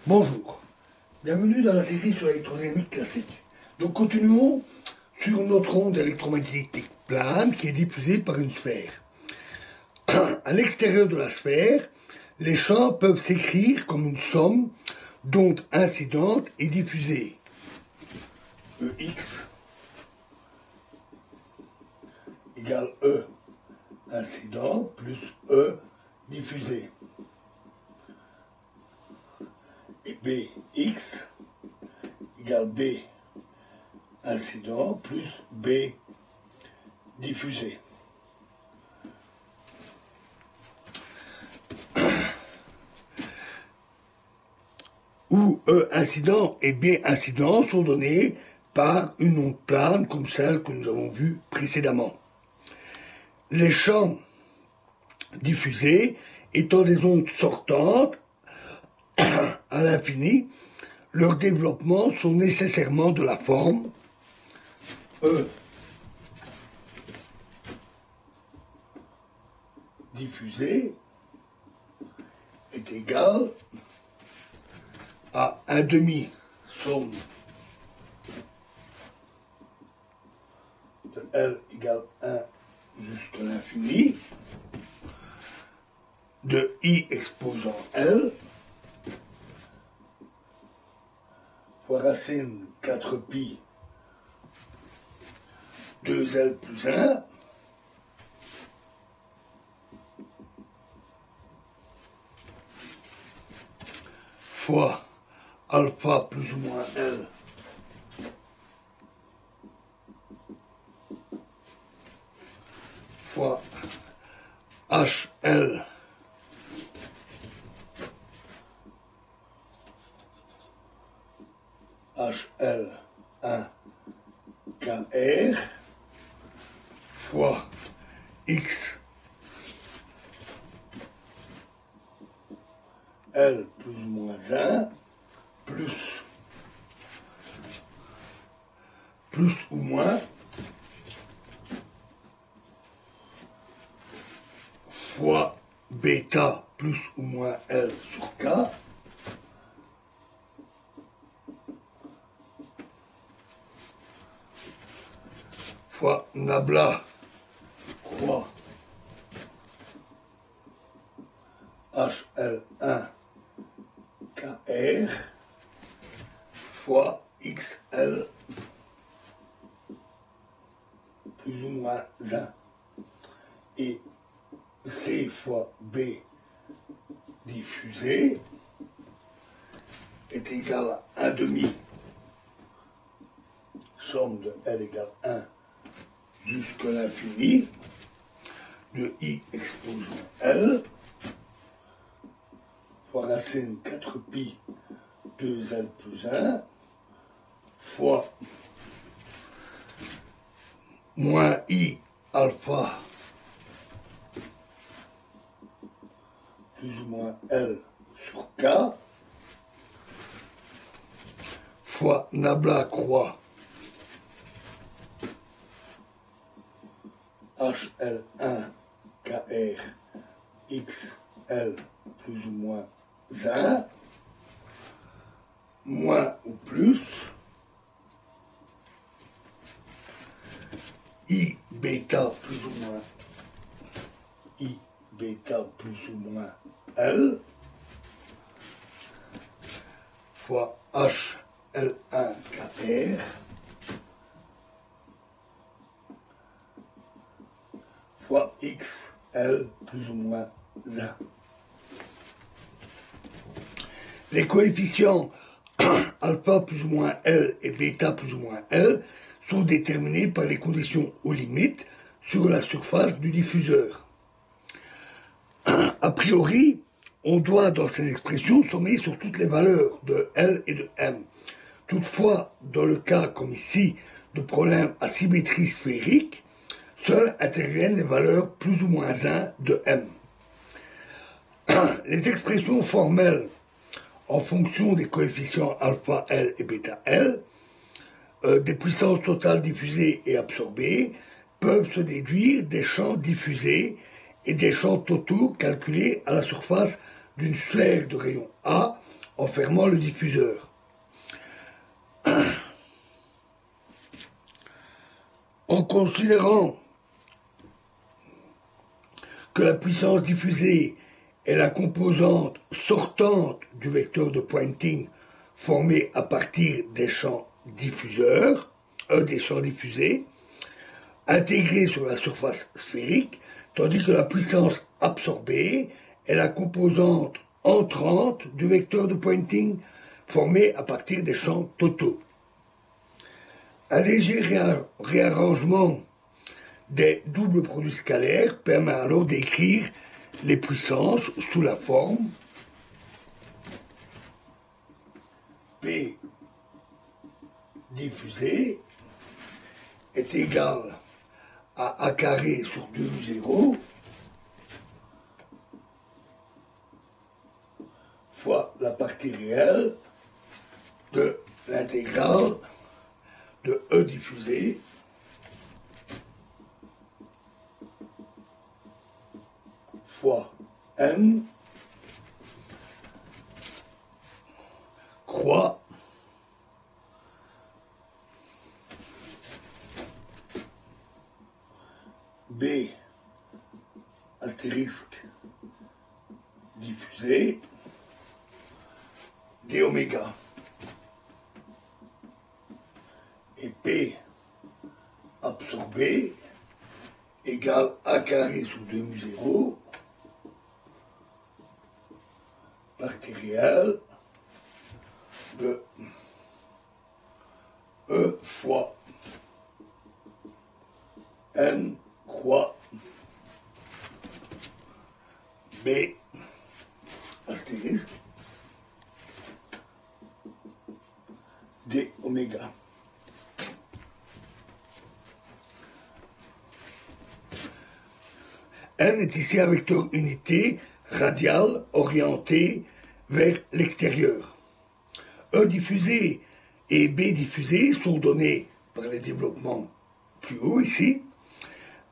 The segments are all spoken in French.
Bonjour, bienvenue dans la série sur l'électrodynamique classique. Donc continuons sur notre onde électromagnétique plane qui est diffusée par une sphère. À l'extérieur de la sphère, les champs peuvent s'écrire comme une somme d'ondes incidentes et diffusées. EX égale E incident plus E diffusé. Et BX égale B incident plus B diffusé. Où E incident et B incident sont donnés par une onde plane comme celle que nous avons vue précédemment. Les champs diffusés étant des ondes sortantes à l'infini, leurs développements sont nécessairement de la forme E diffusé est égal à 1 demi somme de L égale 1 jusqu'à l'infini de I exposant L fois racine 4 pi 2L plus 1 fois alpha plus ou moins L fois HL HL1 KR fois X L plus ou moins 1 plus ou moins fois bêta plus ou moins L sur K fois nabla croix HL1 KR fois XL plus ou moins 1 et C fois B diffusé est égal à 1 demi somme de L égale 1 jusqu'à l'infini de I exposant L fois racine 4 pi 2L plus 1 fois moins I alpha plus ou moins L sur K fois nabla croix HL1 KR XL plus ou moins 1 moins ou plus I bêta plus ou moins I bêta plus ou moins L fois HL1 KR fois XL plus ou moins 1. Les coefficients alpha plus ou moins L et bêta plus ou moins L sont déterminés par les conditions aux limites sur la surface du diffuseur. A priori, on doit dans cette expression sommer sur toutes les valeurs de L et de M. Toutefois, dans le cas comme ici de problème à symétrie sphérique, seules interviennent les valeurs plus ou moins 1 de M. Les expressions formelles en fonction des coefficients alpha L et bêta L, des puissances totales diffusées et absorbées, peuvent se déduire des champs diffusés et des champs totaux calculés à la surface d'une sphère de rayon A en fermant le diffuseur. En considérant que la puissance diffusée est la composante sortante du vecteur de Poynting formé à partir des champs diffuseurs, des champs diffusés, intégrés sur la surface sphérique, tandis que la puissance absorbée est la composante entrante du vecteur de Poynting formé à partir des champs totaux. Un léger réarrangement des doubles produits scalaires permet alors d'écrire les puissances sous la forme P diffusé est égal à A carré sur 2 0 fois la partie réelle de l'intégrale de E diffusé fois n croix B astérisque diffusé d oméga et P absorbé égale A carré sur 2 0 partie réelle de E fois N croix B astérisque d oméga. N est ici un vecteur unité radial orienté vers l'extérieur. E diffusé et B diffusé sont donnés par les développements plus hauts ici,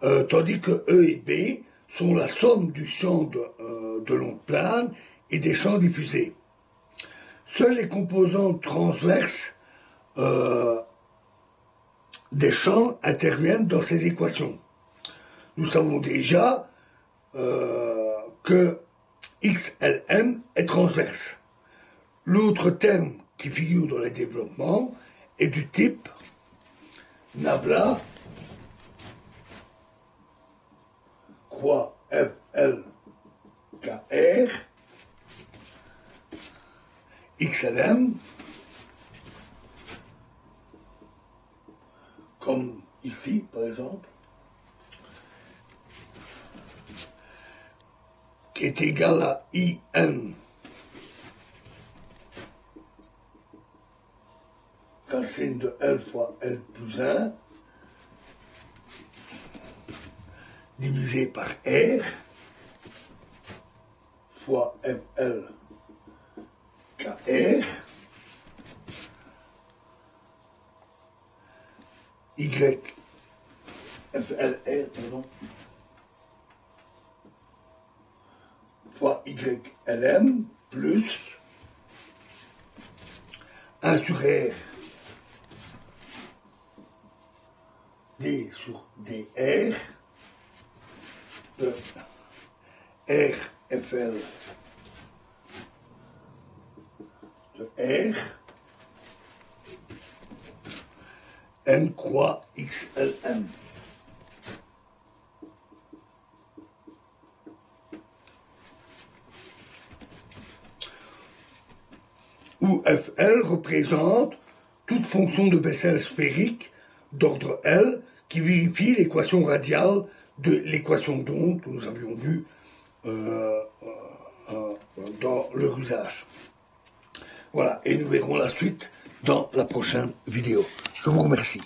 tandis que E et B sont la somme du champ de longue plane et des champs diffusés. Seules les composantes transverses des champs interviennent dans ces équations. Nous savons déjà que XLM est transverse. L'autre terme qui figure dans les développements est du type nabla croix FL KR XLM comme ici par exemple qui est égal à IN racine de L fois L plus 1 divisé par R fois FL KR Y FLR pardon fois YLM plus 1 sur R D sur DR de RFL de R N croix XLM. Où FL représente toute fonction de Bessel sphérique d'ordre L qui vérifie l'équation radiale de l'équation d'onde que nous avions vue dans leur usage. Voilà, et nous verrons la suite dans la prochaine vidéo. Je vous remercie.